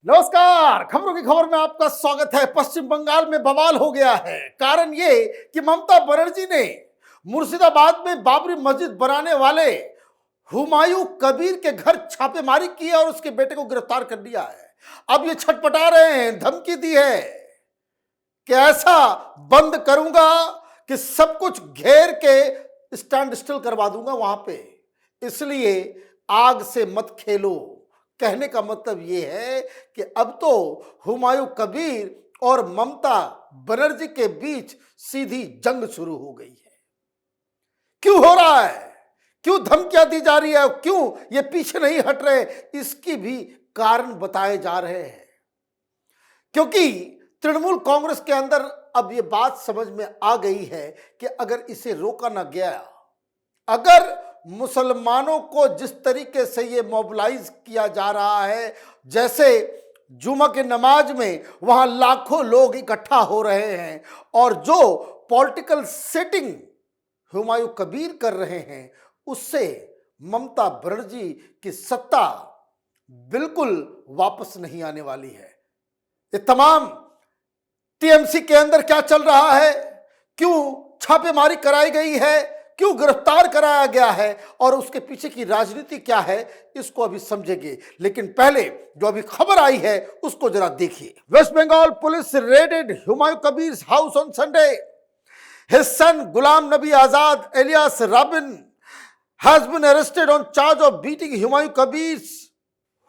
नमस्कार। खबरों की खबर में आपका स्वागत है। पश्चिम बंगाल में बवाल हो गया है। कारण ये कि ममता बनर्जी ने मुर्शिदाबाद में बाबरी मस्जिद बनाने वाले हुमायूं कबीर के घर छापेमारी की है और उसके बेटे को गिरफ्तार कर लिया है। अब ये छटपटा रहे हैं, धमकी दी है कि ऐसा बंद करूंगा कि सब कुछ घेर के स्टैंड स्टिल करवा दूंगा वहां पे, इसलिए आग से मत खेलो। कहने का मतलब यह है कि अब तो हुमायूं कबीर और ममता बनर्जी के बीच सीधी जंग शुरू हो गई है। क्यों हो रहा है, क्यों धमकियां दी जा रही है, क्यों ये पीछे नहीं हट रहे, इसकी भी कारण बताए जा रहे हैं। क्योंकि तृणमूल कांग्रेस के अंदर अब ये बात समझ में आ गई है कि अगर इसे रोका ना गया, अगर मुसलमानों को जिस तरीके से ये मोबिलाइज किया जा रहा है, जैसे जुमा की नमाज में वहां लाखों लोग इकट्ठा हो रहे हैं और जो पॉलिटिकल सेटिंग हुमायूं कबीर कर रहे हैं, उससे ममता बनर्जी की सत्ता बिल्कुल वापस नहीं आने वाली है। ये तमाम टीएमसी के अंदर क्या चल रहा है, क्यों छापेमारी कराई गई है, क्यों गिरफ्तार कराया गया है और उसके पीछे की राजनीति क्या है, इसको अभी समझेंगे। लेकिन पहले जो अभी खबर आई है उसको जरा देखिए। West Bengal police raided Humayun Kabir house on Sunday. His son Ghulam Nabi Azad alias Rabin has been arrested on charge of beating Humayun Kabir's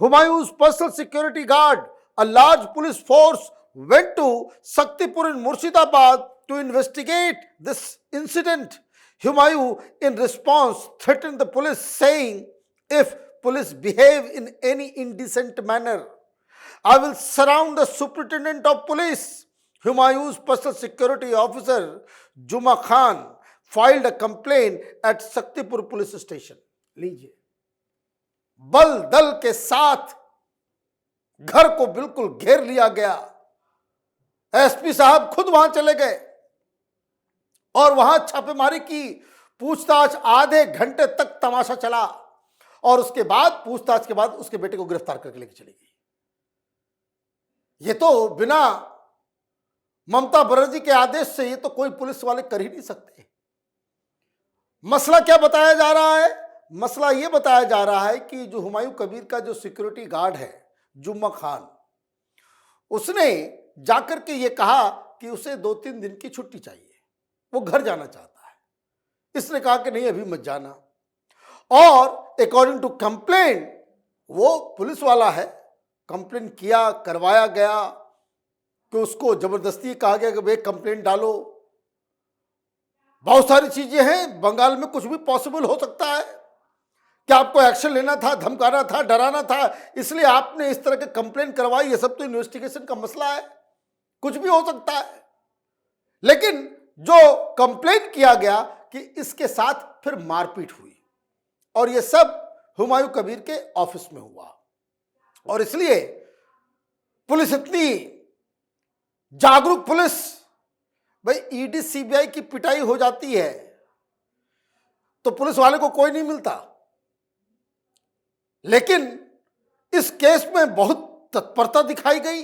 Humayun's personal security guard. A large police force went to Saktipur in Murshidabad to investigate this incident. Humayun, in response, threatened the police, saying, "If police behave in any indecent manner, I will surround the superintendent of police." Humayun's personal security officer, Juma Khan, filed a complaint at Saktipur police station. लीजिए, बल दल के साथ घर को बिल्कुल घेर लिया गया। एसपी साहब खुद वहां चले गए और वहां छापेमारी की। पूछताछ आधे घंटे तक तमाशा चला और उसके बाद पूछताछ के बाद उसके बेटे को गिरफ्तार करके लेके चली गई। ये तो बिना ममता बनर्जी के आदेश से ये तो कोई पुलिस वाले कर ही नहीं सकते। मसला क्या बताया जा रहा है? मसला ये बताया जा रहा है कि जो हुमायूं कबीर का जो सिक्योरिटी गार्ड है जुम्मा खान, उसने जाकर के ये कहा कि उसे 2-3 दिन की छुट्टी चाहिए, वो घर जाना चाहता है। इसने कहा कि नहीं, अभी मत जाना। और अकॉर्डिंग टू कंप्लेंट, वो पुलिस वाला है, कंप्लेंट किया, करवाया गया कि उसको जबरदस्ती कहा गया कि भाई कंप्लेंट डालो। बहुत सारी चीजें हैं, बंगाल में कुछ भी पॉसिबल हो सकता है कि आपको एक्शन लेना था, धमकाना था, डराना था, इसलिए आपने इस तरह के कंप्लेंट करवाई। ये सब तो इन्वेस्टिगेशन का मसला है, कुछ भी हो सकता है। लेकिन जो कंप्लेंट किया गया कि इसके साथ फिर मारपीट हुई और ये सब हुमायूं कबीर के ऑफिस में हुआ। और इसलिए पुलिस इतनी जागरूक पुलिस, भाई ईडी सीबीआई की पिटाई हो जाती है तो पुलिस वाले को कोई नहीं मिलता, लेकिन इस केस में बहुत तत्परता दिखाई गई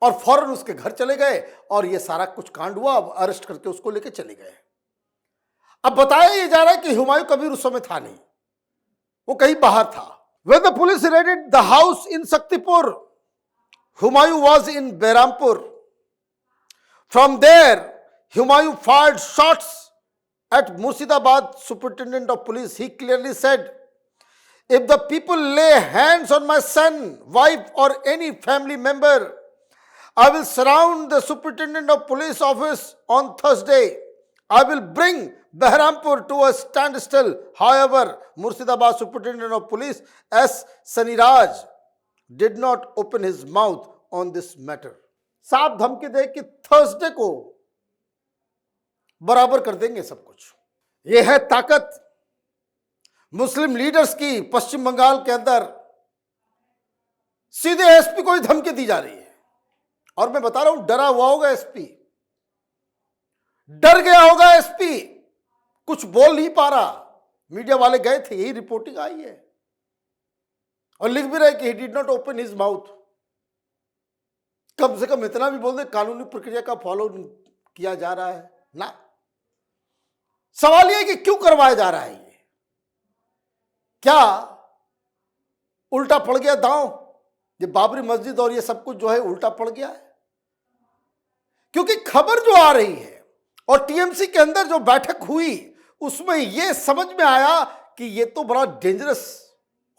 और फौरन उसके घर चले गए और ये सारा कुछ कांड हुआ। अब अरेस्ट करके उसको लेके चले गए। अब बताया ये जा रहा है कि हुमायूं कबीर उस समय था नहीं, वो कहीं बाहर था। When the police raided the house in Saktipur, Humayun was in Behrampur. From there, Humayun fired shots at Murshidabad superintendent of police. He clearly said, "If the people lay hands on my son, wife or any family member, I will surround the superintendent of police office on Thursday. I will bring Behrampur to a standstill." However, Murshidabad superintendent of police S. Saniraj did not open his mouth on this matter. साफ धमकी दे कि Thursday को बराबर कर देंगे सब कुछ। यह है ताकत मुस्लिम लीडर्स की। पश्चिम बंगाल के अंदर सीधे एसपी को ही धमकी दी जा रही है और मैं बता रहा हूं, डरा हुआ होगा एसपी, डर गया होगा एसपी, कुछ बोल नहीं पा रहा। मीडिया वाले गए थे, यही रिपोर्टिंग आई है और लिख भी रहे कि he did not open his mouth. कम से कम इतना भी बोल दे कानूनी प्रक्रिया का फॉलो किया जा रहा है ना। सवाल यह है कि क्यों करवाया जा रहा है ये? क्या उल्टा पड़ गया दांव? ये बाबरी मस्जिद और ये सब कुछ जो है उल्टा पड़ गया है? क्योंकि खबर जो आ रही है और टीएमसी के अंदर जो बैठक हुई उसमें यह समझ में आया कि ये तो बड़ा डेंजरस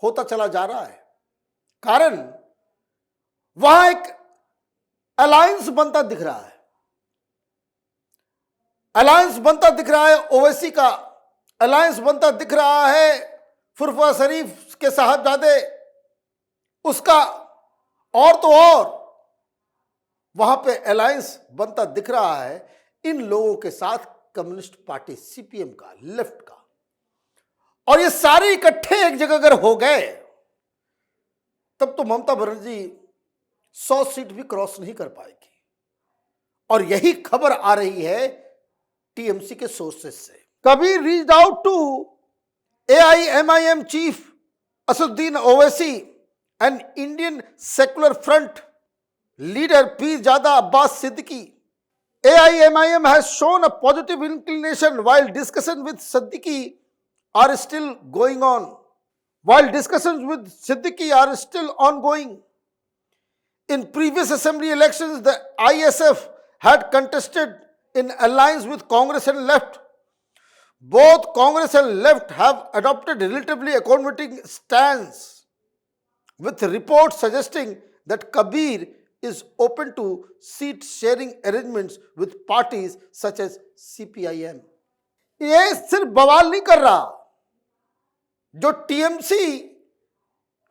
होता चला जा रहा है। कारण वहां एक अलायंस बनता दिख रहा है, अलायंस बनता दिख रहा है ओवैसी का, अलायंस बनता दिख रहा है फुरफुरा शरीफ के साहबजादे उसका, और तो और वहां पे अलायंस बनता दिख रहा है इन लोगों के साथ कम्युनिस्ट पार्टी सीपीएम का, लेफ्ट का। और ये सारे इकट्ठे एक जगह अगर हो गए तब तो ममता बनर्जी 100 सीट भी क्रॉस नहीं कर पाएगी। और यही खबर आ रही है टीएमसी के सोर्सेस से। Kabir reached out to AIMIM chief Asaduddin Owaisi and Indian Secular Front leader Pirjada Abbas Siddiqui. AIMIM has shown a positive inclination while discussions with Siddiqui are still going on. While discussions with Siddiqui are still ongoing. In previous assembly elections, the ISF had contested in alliance with Congress and left. Both Congress and left have adopted relatively accommodating stance, with reports suggesting that Kabir is open to seat sharing arrangements with parties such as CPIM. ये सिर्फ बवाल नहीं कर रहा, जो TMC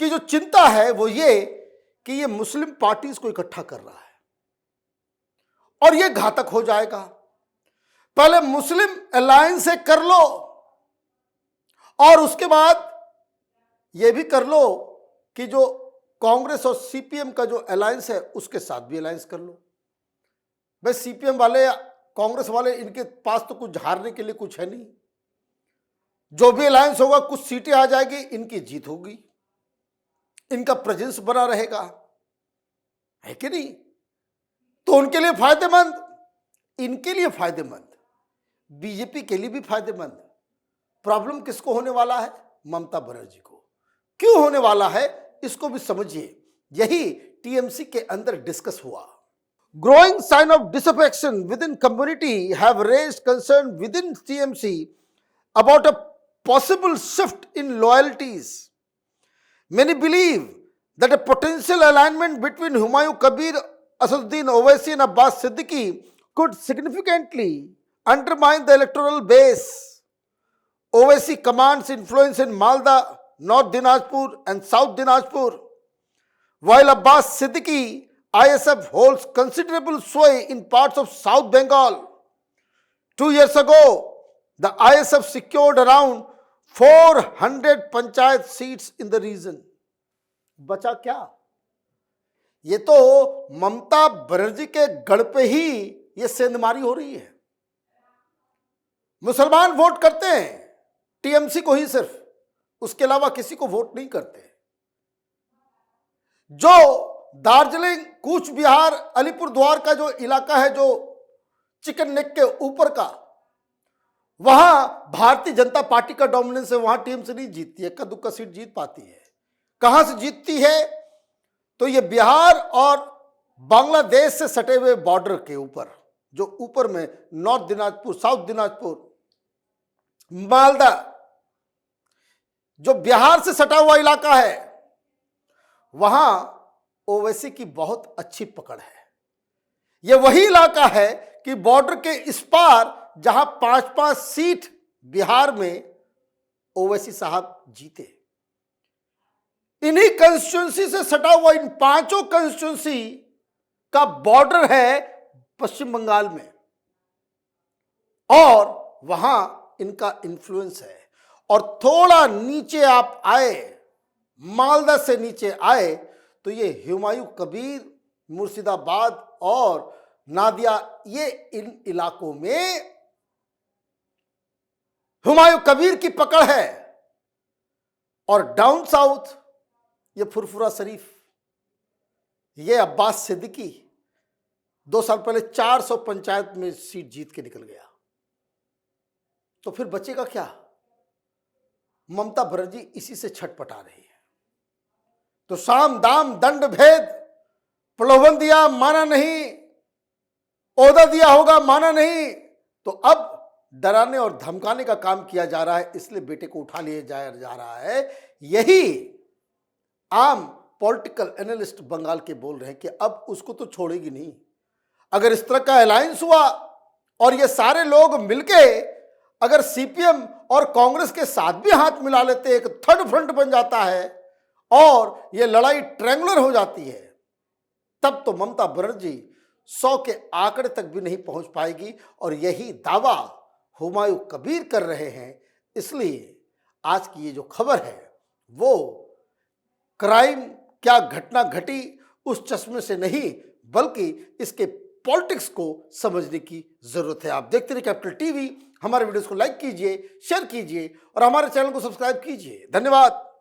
की जो चिंता है वो ये कि ये मुस्लिम पार्टीज को इकट्ठा कर रहा है और ये घातक हो जाएगा। पहले मुस्लिम अलायंस से कर लो और उसके बाद ये भी कर लो कि जो कांग्रेस और सीपीएम का जो अलायंस है उसके साथ भी अलायंस कर लो। भाई सीपीएम वाले या कांग्रेस वाले इनके पास तो कुछ हारने के लिए कुछ है नहीं, जो भी अलायंस होगा कुछ सीटें आ जाएगी, इनकी जीत होगी, इनका प्रेजेंस बना रहेगा, है कि नहीं? तो उनके लिए फायदेमंद, इनके लिए फायदेमंद, बीजेपी के लिए भी फायदेमंद। प्रॉब्लम किसको होने वाला है? ममता बनर्जी को। क्यों होने वाला है इसको भी समझिए। यही टीएमसी के अंदर डिस्कस हुआ। Growing sign of disaffection within community have raised concern within TMC about a possible shift in loyalties. Many believe that a potential alignment between Humayun Kabir, Asaduddin Owaisi and Abbas Siddiqui could significantly undermine the electoral base. Owaisi commands influence in Malda, North Dinajpur and South Dinajpur, while Abbas Siddiqui ISF holds considerable sway in parts of South Bengal. 2 years ago, the ISF secured around 400 panchayat seats in the region. बचा क्या? ये तो ममता बनर्जी के गढ़ पे ही ये सेंधमारी हो रही है। मुसलमान वोट करते हैं टीएमसी को ही सिर्फ, उसके अलावा किसी को वोट नहीं करते। जो दार्जिलिंग, कूच बिहार, अलीपुर द्वार का जो इलाका है जो चिकन नेक के ऊपर का, वहां भारतीय जनता पार्टी का डोमिनेंस है, वहां टीएमसी नहीं जीतती है, इक्का दुक्का सीट जीत पाती है। कहां से जीतती है? तो ये बिहार और बांग्लादेश से सटे हुए बॉर्डर के ऊपर, जो ऊपर में नॉर्थ दिनाजपुर, साउथ दिनाजपुर, मालदा, जो बिहार से सटा हुआ इलाका है, वहां ओवैसी की बहुत अच्छी पकड़ है। यह वही इलाका है कि बॉर्डर के इस पार जहां 5-5 सीट बिहार में ओवैसी साहब जीते। इन्हीं कंस्टिट्यूंसी से सटा हुआ इन 5 कंस्टिट्यूंसी का बॉर्डर है पश्चिम बंगाल में, और वहां इनका इन्फ्लुएंस है। और थोड़ा नीचे आप आए, मालदा से नीचे आए, तो ये हुमायूं कबीर, मुर्शिदाबाद और नादिया, ये इन इलाकों में हुमायूं कबीर की पकड़ है। और डाउन साउथ ये फुरफुरा शरीफ, ये अब्बास सिद्दीकी, 2 साल पहले 400 पंचायत में सीट जीत के निकल गया, तो फिर बचेगा क्या? ममता बनर्जी इसी से छटपटा रही है। तो साम दाम दंड भेद, प्रलोभन दिया माना नहीं, ओहदा दिया होगा माना नहीं, तो अब डराने और धमकाने का काम किया जा रहा है, इसलिए बेटे को उठा लिया जा रहा है। यही आम पॉलिटिकल एनालिस्ट बंगाल के बोल रहे हैं कि अब उसको तो छोड़ेगी नहीं। अगर इस तरह का अलायंस हुआ और ये सारे लोग मिलके अगर सीपीएम और कांग्रेस के साथ भी हाथ मिला लेते, एक थर्ड फ्रंट बन जाता है और ये लड़ाई ट्रायंगुलर हो जाती है, तब तो ममता बनर्जी 100 के आंकड़े तक भी नहीं पहुंच पाएगी। और यही दावा हुमायूं कबीर कर रहे हैं। इसलिए आज की ये जो खबर है वो क्राइम क्या घटना घटी उस चश्मे से नहीं, बल्कि इसके पॉलिटिक्स को समझने की जरूरत है। आप देखते रहिए कैपिटल टीवी। हमारे वीडियोस को लाइक कीजिए, शेयर कीजिए और हमारे चैनल को सब्सक्राइब कीजिए। धन्यवाद।